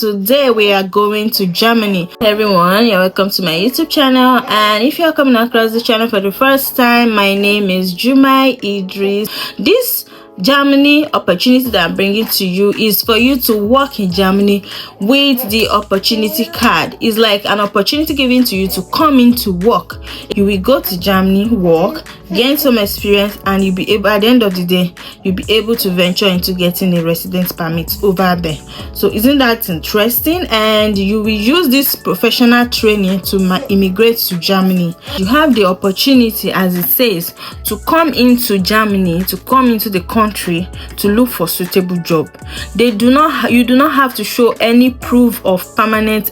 Today we are going to Germany. Hey everyone, you're welcome to my YouTube channel, and if you're coming across the channel for the first time, my name is Jumai Idris. This Germany opportunity that I'm bringing to you is for you to work in Germany with the opportunity card. It's like an opportunity given to you to come into work. You will go to Germany, work, gain some experience, and you'll be able, at the end of the day, you'll be able to venture into getting a residence permit over there. So isn't that interesting? And you will use this professional training to immigrate to Germany. You have the opportunity, as it says, to come into Germany, to come into the country to look for suitable job. You do not have to show any proof of permanent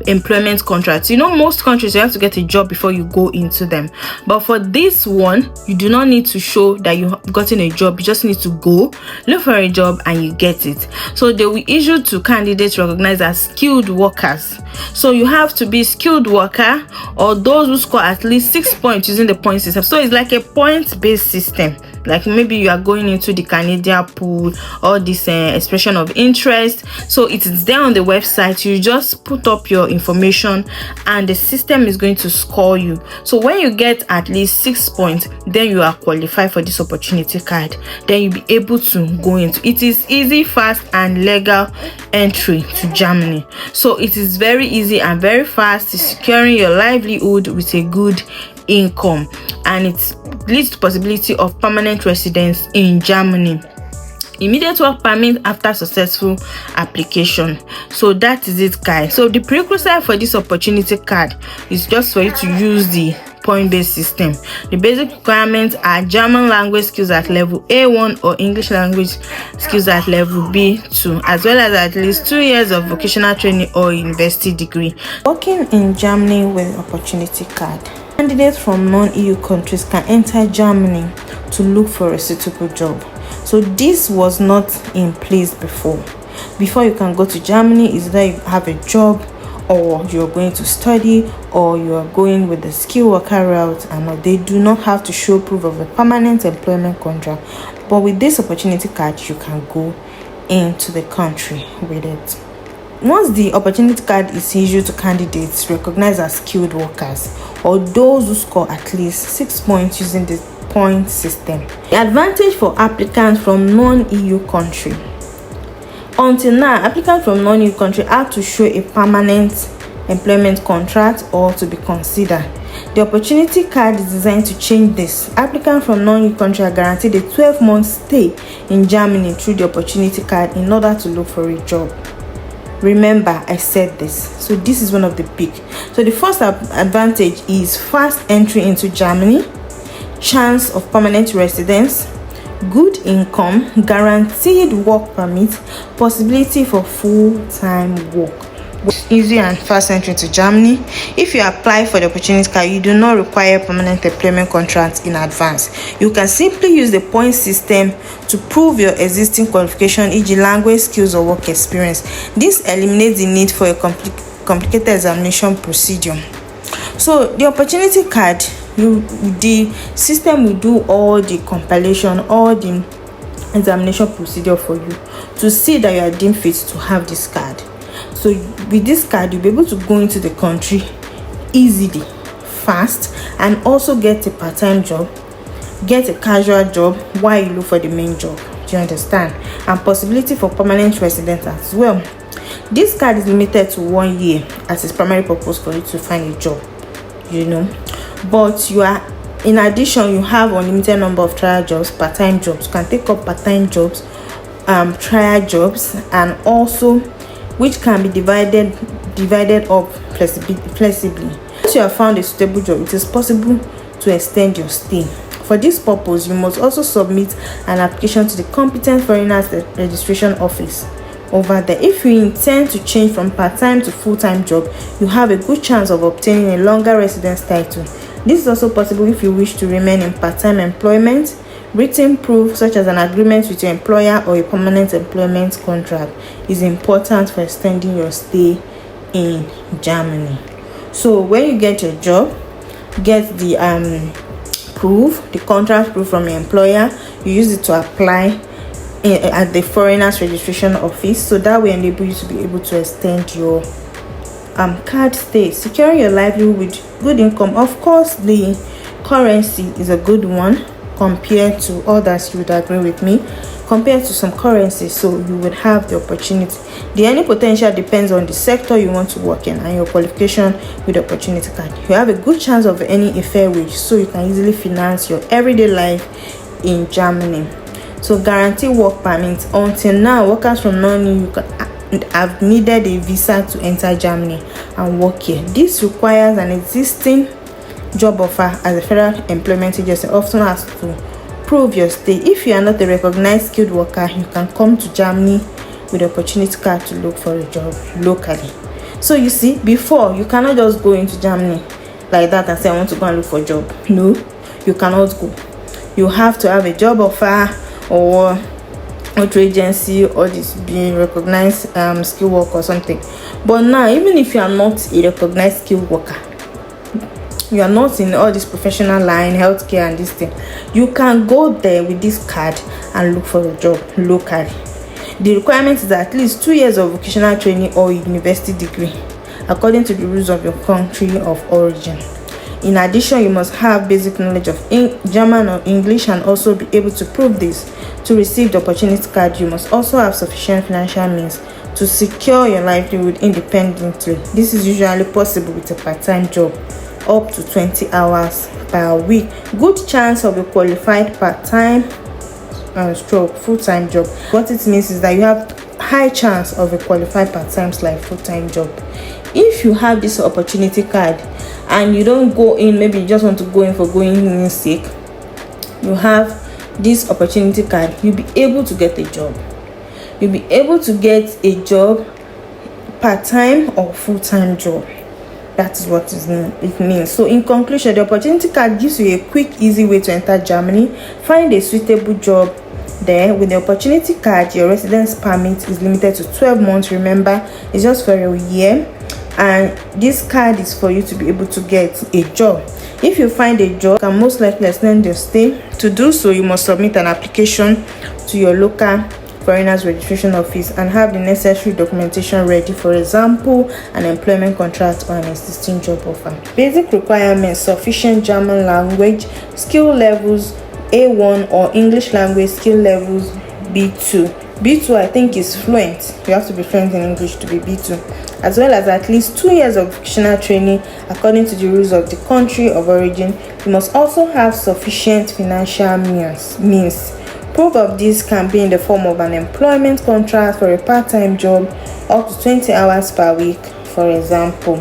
employment contracts. You know, most countries you have to get a job before you go into them, but for this one you do not need to show that you have gotten a job. You just need to go look for a job and you get it. So they will issue to candidates recognized as skilled workers. So you have to be skilled worker or those who score at least 6 points using the point system. So it's like a point-based system. Like maybe you are going into the Canadian pool or this expression of interest. So it is there on the website. You just put up your information and the system is going to score you. So when you get at least 6 points, then you are qualified for this opportunity card. Then you'll be able to go into it. Is easy, fast and legal entry to Germany. So it is very easy and very fast, securing your livelihood with a good income, and it leads to possibility of permanent residence in Germany. Immediate work permit after successful application. So that is it, guys. So the prerequisite for this opportunity card is just for you to use the point-based system. The basic requirements are German language skills at level A1 or English language skills at level B2, as well as at least 2 years of vocational training or university degree. Working in Germany with opportunity card. Candidates from non-EU countries can enter Germany to look for a suitable job. So this was not in place before. Before you can go to Germany, is that you have a job, or you're going to study, or you are going with the skilled worker route, and they do not have to show proof of a permanent employment contract. But with this opportunity card, you can go into the country with it. Once the opportunity card is issued to candidates recognized as skilled workers or those who score at least 6 points using the point system. The advantage for applicants from non-EU country. Until now, applicants from non-EU country have to show a permanent employment contract or to be considered. The opportunity card is designed to change this. Applicants from non-EU country are guaranteed a 12-month stay in Germany through the opportunity card in order to look for a job. Remember, I said this. So this is one of the big. So the first advantage is fast entry into Germany, chance of permanent residence, good income, guaranteed work permit, possibility for full-time work. Easy and fast entry to Germany. If you apply for the opportunity card, you do not require permanent employment contract in advance. You can simply use the point system to prove your existing qualification, e.g. language skills or work experience. This eliminates the need for a complicated examination procedure. So the opportunity card, the system will do all the compilation, all the examination procedure for you to see that you are deemed fit to have this card. So with this card, you'll be able to go into the country easily, fast, and also get a part-time job, get a casual job while you look for the main job. Do you understand? And possibility for permanent residence as well. This card is limited to 1 year as its primary purpose for you to find a job, you know. But in addition, you have unlimited number of trial jobs, part-time jobs. You can take up part-time jobs, trial jobs, and also which can be divided up flexibly. Once you have found a suitable job, it is possible to extend your stay. For this purpose, you must also submit an application to the competent foreigners registration office over there. If you intend to change from part-time to full-time job, you have a good chance of obtaining a longer residence title. This is also possible if you wish to remain in part-time employment. Written proof such as an agreement with your employer or a permanent employment contract is important for extending your stay in Germany. So when you get your job, get the proof, the contract proof from your employer. You use it to apply at the foreigners registration office, so that will enable you to be able to extend your card stay. Securing your livelihood with good income. Of course, the currency is a good one compared to others. You would agree with me, compared to some currencies, so you would have the opportunity. The earning potential depends on the sector you want to work in and your qualification with the opportunity card. You have a good chance of earning a fair wage, so you can easily finance your everyday life in Germany. So guarantee work permit. Until now, workers from non-EU have needed a visa to enter Germany and work here. This requires an existing job offer as a federal employment agency often has to prove your stay. If you are not a recognized skilled worker, you can come to Germany with the opportunity card to look for a job locally. So you see, before, you cannot just go into Germany like that and say I want to go and look for a job. No, you cannot go. You have to have a job offer or other agency or this being recognized skilled worker or something. But now, even if you are not a recognized skilled worker, you are not in all this professional line, healthcare and this thing, you can go there with this card and look for a job locally. The requirement is at least 2 years of vocational training or university degree according to the rules of your country of origin. In addition, you must have basic knowledge of German or English and also be able to prove this. To receive the opportunity card, you must also have sufficient financial means to secure your livelihood independently. This is usually possible with a part-time job up to 20 hours per week. Good chance of a qualified part-time stroke full-time job. What it means is that you have high chance of a qualified part-time / full-time job. If you have this opportunity card and you don't go in, maybe you just want to go in for going in sick, you have this opportunity card, you'll be able to get a job. You'll be able to get a job, part-time or full-time job. That is what it means. So in conclusion, the opportunity card gives you a quick, easy way to enter Germany. Find a suitable job there. With the opportunity card, your residence permit is limited to 12 months. Remember, it's just for a year, and this card is for you to be able to get a job. If you find a job, you can most likely extend your stay. To do so, you must submit an application to your local foreigners registration office and have the necessary documentation ready, for example an employment contract or an existing job offer. Basic requirements: sufficient German language skill levels A1 or English language skill levels B2. B2 I think is fluent. You have to be fluent in English to be B2, as well as at least 2 years of vocational training according to the rules of the country of origin. You must also have sufficient financial means. Proof of this can be in the form of an employment contract for a part-time job up to 20 hours per week, for example.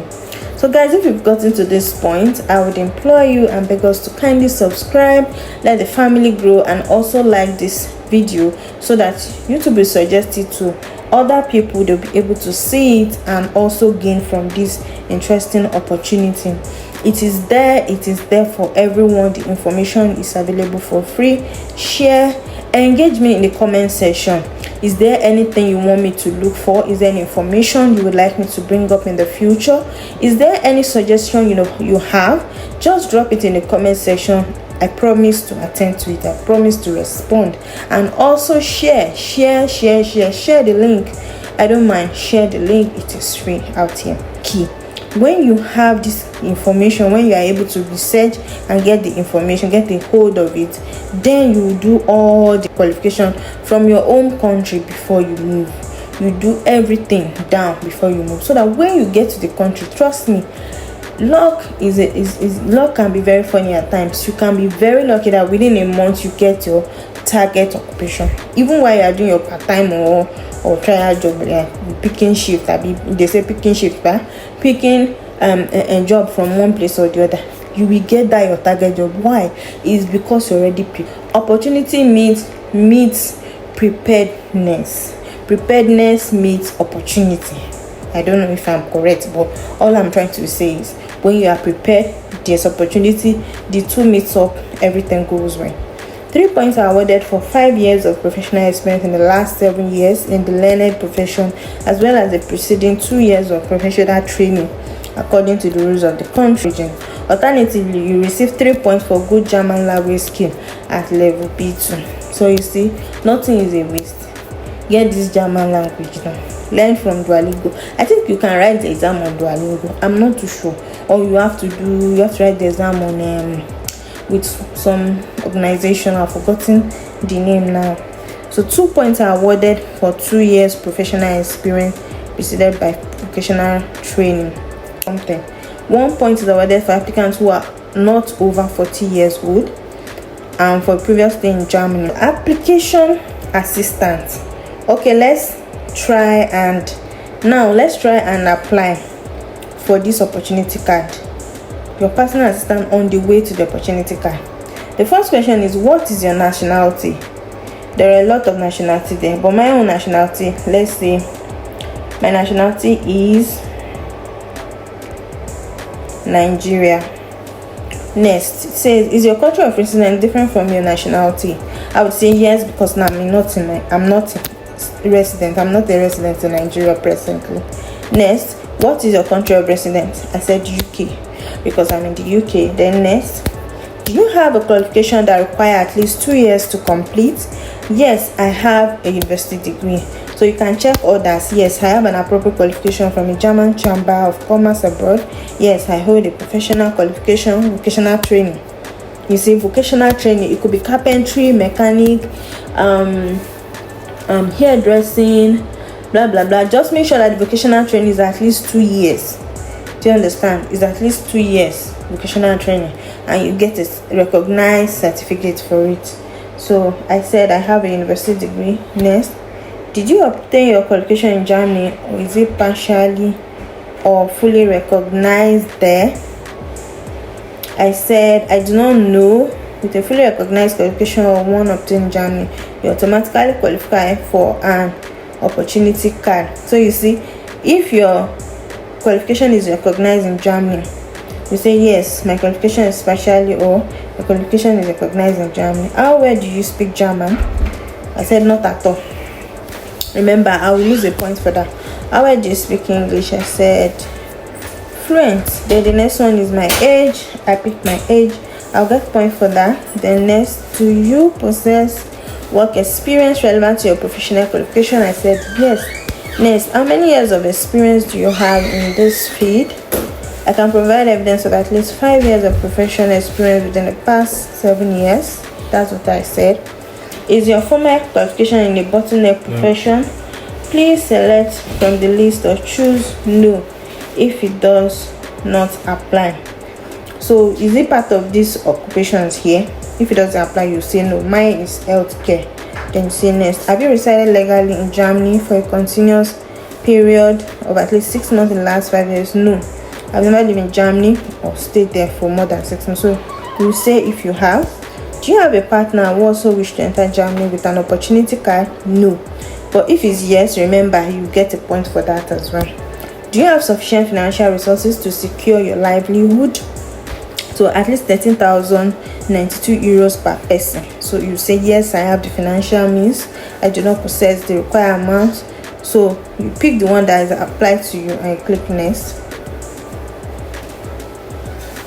So guys, if you've gotten to this point, I would implore you and beg us to kindly subscribe, let the family grow, and also like this video so that YouTube will suggest it to other people. They'll be able to see it and also gain from this interesting opportunity. It is there for everyone. The information is available for free. Share, engage me in the comment section. Is there anything you want me to look for? Is there any information you would like me to bring up in the future? Is there any suggestion you have? Just drop it in the comment section. I promise to attend to it. I promise to respond. And also share the link. I don't mind, share the link. It is free out here. Key, when you have this information, when you are able to research and get the information, get a hold of it, then you do all the qualification from your own country before you move. You do everything down before you move, so that when you get to the country, trust me, luck luck can be very funny at times. You can be very lucky that within a month you get your target occupation, even while you are doing your part-time or trial job, like picking shift. They say picking shift, but picking a job from one place or the other, you will get that your target job. Why? Is because you're already prepared. Opportunity meets preparedness. Preparedness meets opportunity. I don't know if I'm correct, but all I'm trying to say is when you are prepared, there's opportunity. The two meets up, everything goes well. 3 points are awarded for 5 years of professional experience in the last 7 years in the learned profession, as well as the preceding 2 years of professional training according to the rules of the country. Alternatively, you receive 3 points for good German language skill at level B2. So you see, nothing is a waste. get this German language now. Learn from Duolingo. I think you can write the exam on Duolingo. I'm not too sure. Or you have to write the exam on with some organization. I've forgotten the name now. So 2 points are awarded for 2 years professional experience preceded by vocational training. 1 point is awarded for applicants who are not over 40 years old and for previous stay in Germany. Application assistant. Okay, let's try and apply for this opportunity card. Your personal assistant on the way to the opportunity card. The first question is, what is your nationality? There are a lot of nationality there, but my own nationality, let's say my nationality is Nigeria. Next, it says, is your country of residence different from your nationality? I would say yes, because now I'm not a resident in Nigeria presently. Next, what is your country of residence? I said UK because I'm in the UK. Then next, do you have a qualification that requires at least 2 years to complete? Yes, I have a university degree. So you can check others. Yes, I have an appropriate qualification from a German Chamber of Commerce abroad. Yes, I hold a professional qualification, vocational training. You see, vocational training, it could be carpentry, mechanic, hairdressing, blah blah blah. Just make sure that the vocational training is at least 2 years. Do you understand? It's at least 2 years vocational training, and you get a recognized certificate for it. So I said I have a university degree. Next, did you obtain your qualification in Germany, or is it partially or fully recognized there? I said I do not know. With a fully recognized qualification or one obtained in Germany, you automatically qualify for an opportunity card. So you see, if your qualification is recognized in Germany, you say yes, my qualification is partially, or my qualification is recognized in Germany. How well do you speak German? I said not at all. Remember, I will lose a point for that. How well do you speak English? I said fluent. Then the next one is my age. I picked my age. I'll get point for that. Then next, do you possess work experience relevant to your professional qualification? I said yes. Next, how many years of experience do you have in this field? I can provide evidence of at least 5 years of professional experience within the past 7 years. That's what I said. Is your former qualification in a bottleneck profession? Please select from the list or choose no if it does not apply. So is it part of these occupations here? If it doesn't apply, you say no. Mine is healthcare. Then you say next, have you resided legally in Germany for a continuous period of at least 6 months in the last 5 years? No, I've never lived in Germany or stayed there for more than 6 months. So you say if you have. Do you have a partner who also wish to enter Germany with an opportunity card? No. But if it's yes, remember you get a point for that as well. Do you have sufficient financial resources to secure your livelihood? So at least 13,092 euros per person. So you say yes, I have the financial means. I do not possess the required amount. So you pick the one that is applied to you and you click next.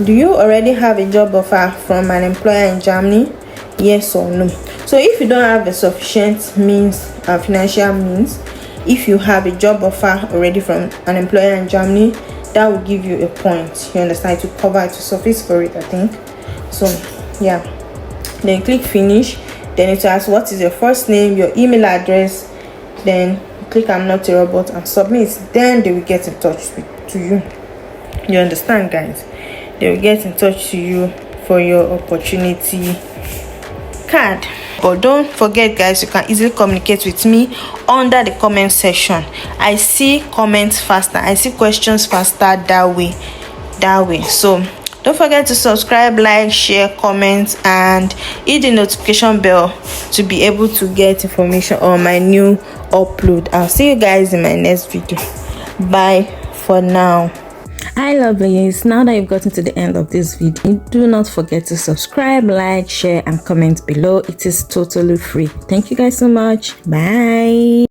Do you already have a job offer from an employer in Germany? Yes or no? So if you don't have a sufficient means, financial means, if you have a job offer already from an employer in Germany, that will give you a point. You understand? To cover, to suffice for it, I think. So yeah, then you click finish. Then it asks what is your first name, your email address. Then click I'm not a robot and submit. Then they will get in touch to you. You understand, guys? They will get in touch to you for your opportunity card. But don't forget, guys, you can easily communicate with me under the comment section. I see comments faster, I see questions faster that way. So don't forget to subscribe, like, share, comment, and hit the notification bell to be able to get information on my new upload. I'll see you guys in my next video. Bye for now. Hi lovelies, now that you've gotten to the end of this video, do not forget to subscribe, like, share, and comment below. It is totally free. Thank you guys so much. Bye.